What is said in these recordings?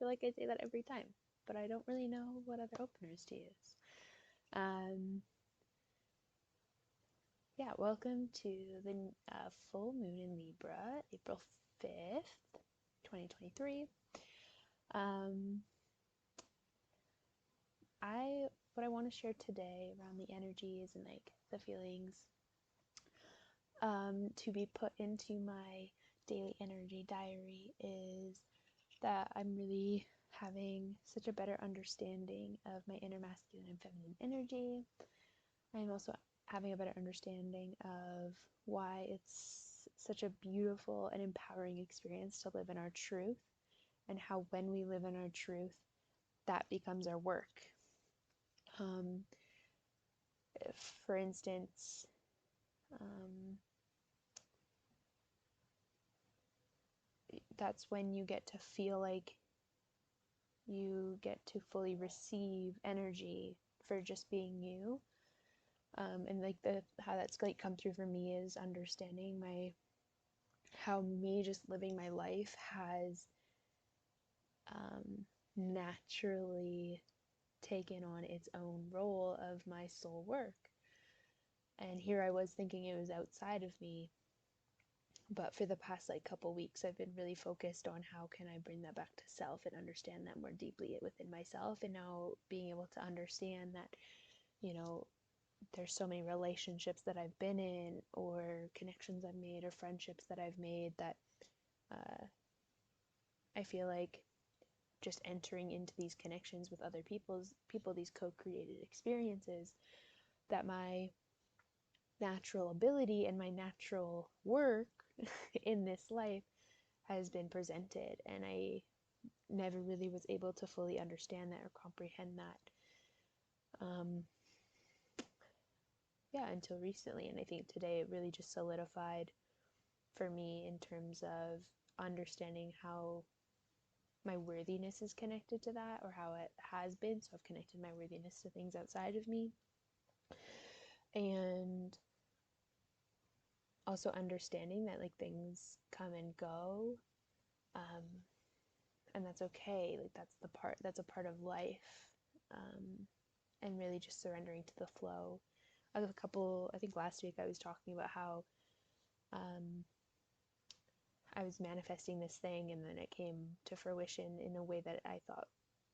feel like I say that every time, but I don't really know what other openers to use. Yeah, welcome to the full moon in Libra, April 5th, 2023. Um, what I want to share today around the energies and like the feelings to be put into my daily energy diary is that I'm really having such a better understanding of my inner masculine and feminine energy. I'm also having a better understanding of why it's such a beautiful and empowering experience to live in our truth, and how when we live in our truth, that becomes our work. Um, for instance, um, that's when you get to feel like you get to fully receive energy for just being you. And like how that's like come through for me is understanding how me just living my life has naturally taken on its own role of my soul work. And here I was thinking it was outside of me, but for the past like couple weeks I've been really focused on how can I bring that back to self and understand that more deeply within myself. And now being able to understand that, you know, there's so many relationships that I've been in, or connections I've made, or friendships that I've made, that I feel like just entering into these connections with other people, these co-created experiences, that my natural ability and my natural work in this life has been presented, and I never really was able to fully understand that or comprehend that. Yeah, until recently. And I think today it really just solidified for me in terms of understanding how my worthiness is connected to that, or how it has been. So I've connected my worthiness to things outside of me, and also understanding that like things come and go, um, and that's okay. Like that's a part of life, um, and really just surrendering to the flow. I think last week I was talking about how um, I was manifesting this thing, and then it came to fruition in a way that I thought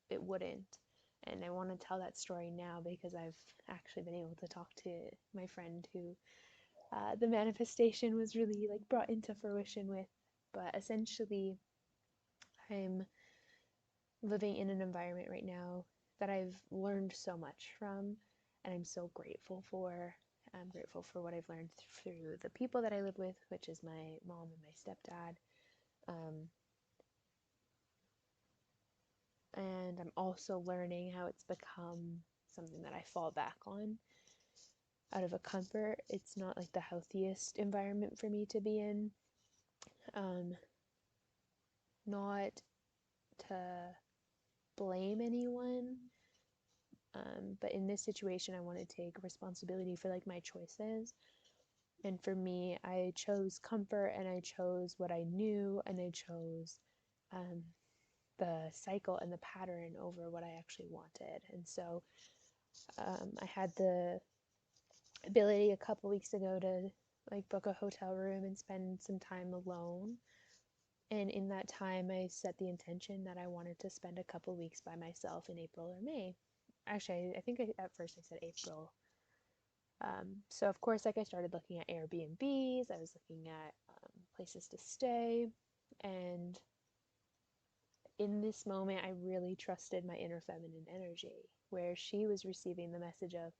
it wouldn't. And I want to tell that story now because I've actually been able to talk to my friend who the manifestation was really like brought into fruition with. But essentially, I'm living in an environment right now that I've learned so much from, and I'm so grateful for. I'm grateful for what I've learned through the people that I live with, which is my mom and my stepdad. Um, and I'm also learning how it's become something that I fall back on out of a comfort. It's not like the healthiest environment for me to be in. Um, Not to blame anyone, but in this situation, I want to take responsibility for like my choices. And for me, I chose comfort, and I chose what I knew, and I chose um, the cycle and the pattern over what I actually wanted. And so I had the ability a couple weeks ago to like book a hotel room and spend some time alone. And in that time, I set the intention that I wanted to spend a couple weeks by myself in April or May. Actually, I think at first I said April. So of course, like I started looking at Airbnbs, I was looking at places to stay, and in this moment, I really trusted my inner feminine energy, where she was receiving the message of,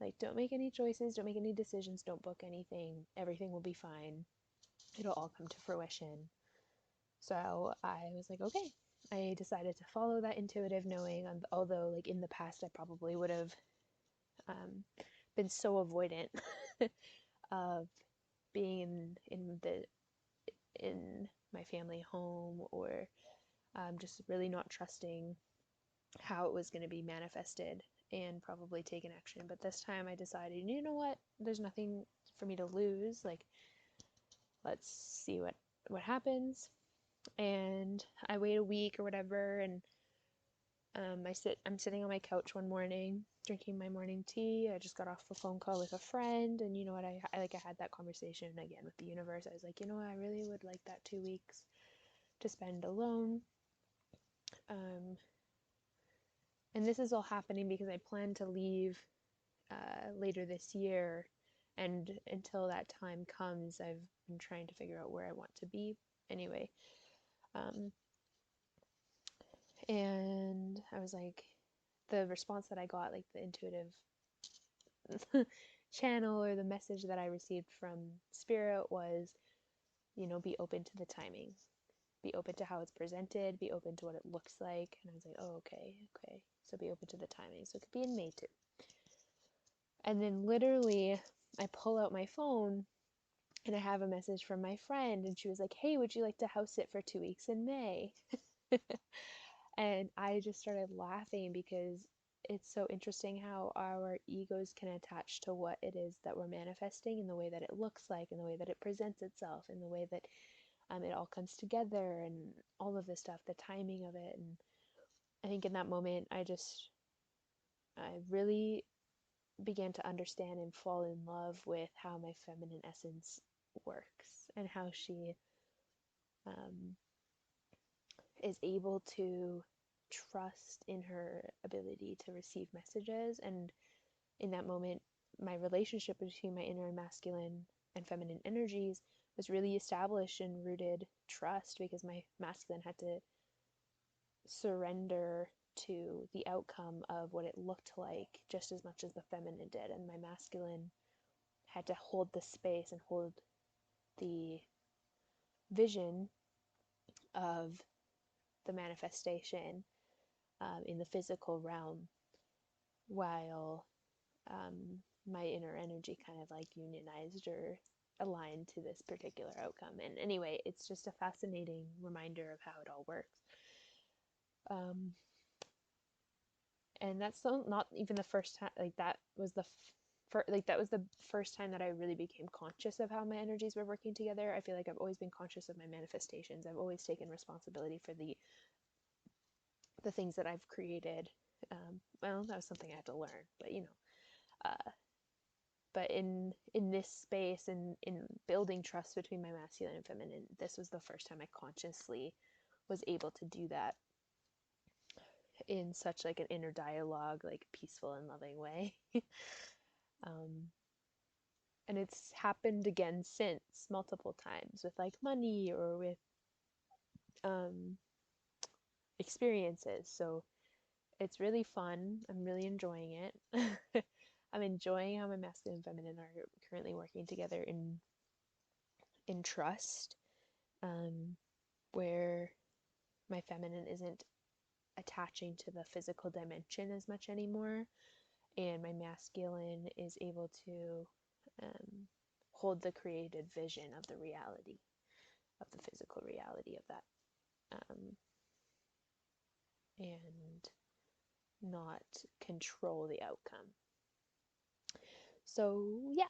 like, don't make any choices, don't make any decisions, don't book anything, everything will be fine, it'll all come to fruition. So I was like, okay. I decided to follow that intuitive knowing, although, like, in the past, I probably would have um, been so avoidant of being in my family home, or just really not trusting how it was going to be manifested, and probably taken action. But this time I decided, you know what? There's nothing for me to lose. Like, let's see what happens. And I wait a week or whatever, and I'm sitting on my couch one morning, drinking my morning tea. I just got off a phone call with a friend, and you know what? I had that conversation again with the universe. I was like, you know, I really would like that 2 weeks to spend alone. Um, and this is all happening because I plan to leave later this year, and until that time comes, I've been trying to figure out where I want to be. Anyway, um, and I was like, the response that I got, like the intuitive channel or the message that I received from spirit was, you know, be open to the timing, be open to how it's presented, be open to what it looks like. And I was like, oh, okay. So be open to the timing. So it could be in May too. And then literally, I pull out my phone and I have a message from my friend, and she was like, hey, would you like to house sit for 2 weeks in May? And I just started laughing because it's so interesting how our egos can attach to what it is that we're manifesting in the way that it looks like, in the way that it presents itself, in the way that it all comes together, and all of this stuff, the timing of it. And I think in that moment, I really began to understand and fall in love with how my feminine essence works and how she um, is able to trust in her ability to receive messages. And in that moment, my relationship between my inner and masculine and feminine energies was really established and rooted trust, because my masculine had to surrender to the outcome of what it looked like just as much as the feminine did. And my masculine had to hold the space and hold the vision of the manifestation in the physical realm, while my inner energy kind of like unionized or aligned to this particular outcome. And anyway, it's just a fascinating reminder of how it all works. Um, and that's not even the first time. Like that was that was the first time that I really became conscious of how my energies were working together. I feel like I've always been conscious of my manifestations. I've always taken responsibility for the things that I've created. Well, that was something I had to learn, but you know, but in this space and in building trust between my masculine and feminine, this was the first time I consciously was able to do that in such like an inner dialogue, like peaceful and loving way. um, and it's happened again since multiple times with like money or with um, experiences. So it's really fun. I'm really enjoying it. I'm enjoying how my masculine and feminine are currently working together in trust, um, where my feminine isn't attaching to the physical dimension as much anymore, and my masculine is able to um, hold the created vision of the reality, of the physical reality of that, and not control the outcome. So, yeah,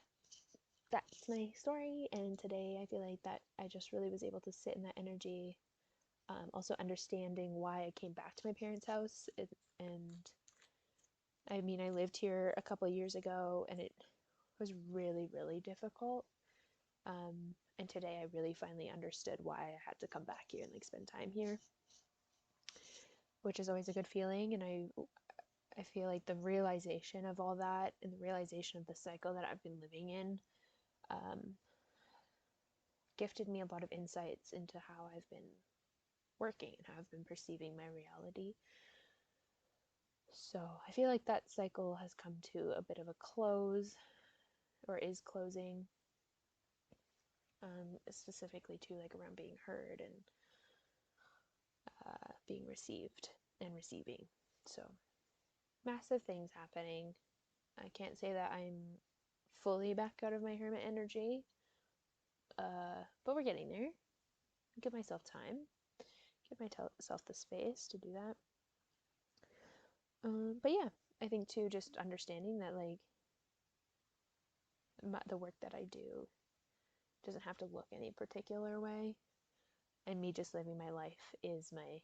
that's my story. And today I feel like that I just really was able to sit in that energy. Also understanding why I came back to my parents' house. And I mean, I lived here a couple of years ago and it was really, really difficult. And today I really finally understood why I had to come back here and like spend time here, which is always a good feeling. And I feel like the realization of all that and the realization of the cycle that I've been living in um, gifted me a lot of insights into how I've been working and how I've been perceiving my reality. So I feel like that cycle has come to a bit of a close, or is closing, specifically to like around being heard and being received and receiving. So massive things happening. I can't say that I'm fully back out of my hermit energy, but we're getting there. Give myself time, give myself the space to do that. But yeah, I think too, just understanding that like the work that I do doesn't have to look any particular way, and me just living my life is my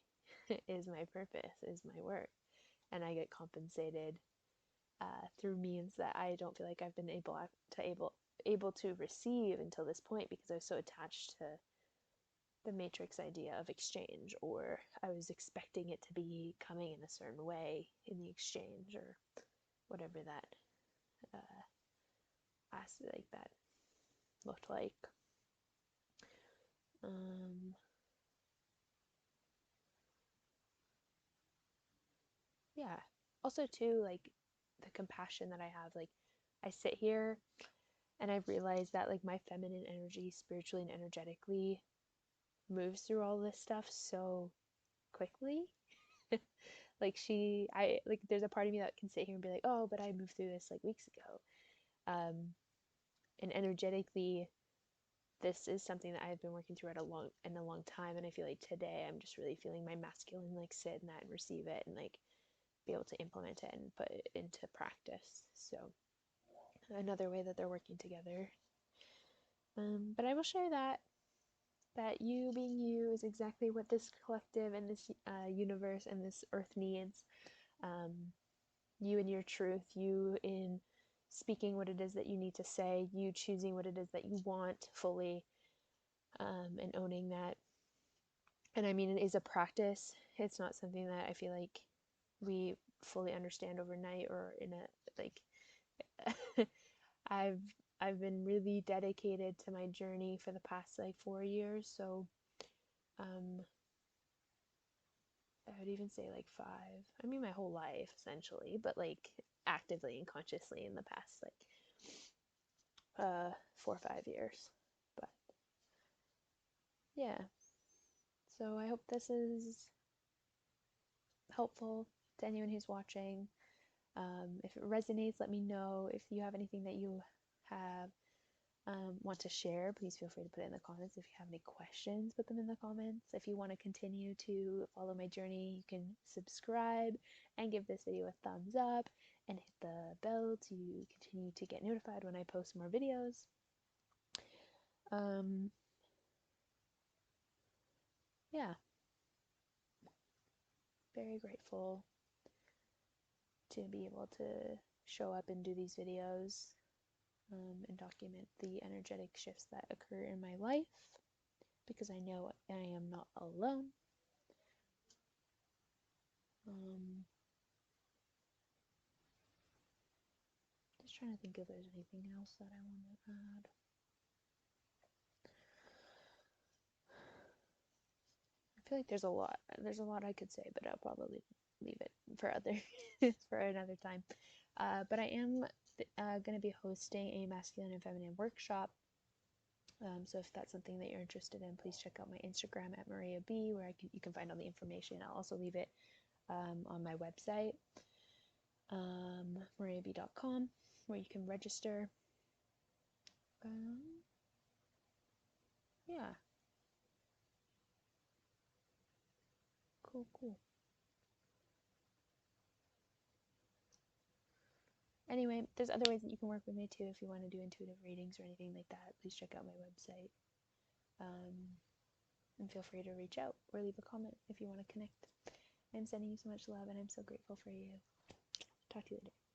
is my purpose, is my work. and I get compensated through means that I don't feel like I've been able to receive until this point, because I was so attached to the matrix idea of exchange, or I was expecting it to be coming in a certain way in the exchange, or whatever that like that looked like. Um, yeah. Also, too, like the compassion that I have, like I sit here and I've realized that like my feminine energy, spiritually and energetically, moves through all this stuff so quickly. Like there's a part of me that can sit here and be like, oh, but I moved through this like weeks ago. And energetically, this is something that I've been working through in a long time, and I feel like today I'm just really feeling my masculine like sit in that and receive it and like be able to implement it and put it into practice. So another way that they're working together. But I will share that you being you is exactly what this collective and this universe and this earth needs. Um, you in your truth, you in speaking what it is that you need to say, you choosing what it is that you want fully, and owning that. And I mean, it is a practice. It's not something that I feel like we fully understand overnight, or in a like I've I've been really dedicated to my journey for the past like 4 years. So um I would even say like 5. I mean, my whole life essentially, but like actively and consciously in the past like 4 or 5 years. But yeah, so I hope this is helpful to anyone who's watching. If it resonates, let me know. If you have anything that you have want to share, please feel free to put it in the comments. If you have any questions, put them in the comments. If you want to continue to follow my journey, you can subscribe and give this video a thumbs up and hit the bell to continue to get notified when I post more videos. Yeah, very grateful to be able to show up and do these videos, and document the energetic shifts that occur in my life, because I know I am not alone. Just trying to think if there's anything else that I want to add. I feel like there's a lot. There's a lot I could say, but I'll probably leave it for for another time. But I am going to be hosting a masculine and feminine workshop. So if that's something that you're interested in, please check out my Instagram at Maria B, where you can find all the information. I'll also leave it on my website, mariab.com, where you can register. Yeah, cool. Anyway, there's other ways that you can work with me too. If you want to do intuitive readings or anything like that, please check out my website. And feel free to reach out or leave a comment if you want to connect. I'm sending you so much love, and I'm so grateful for you. Talk to you later.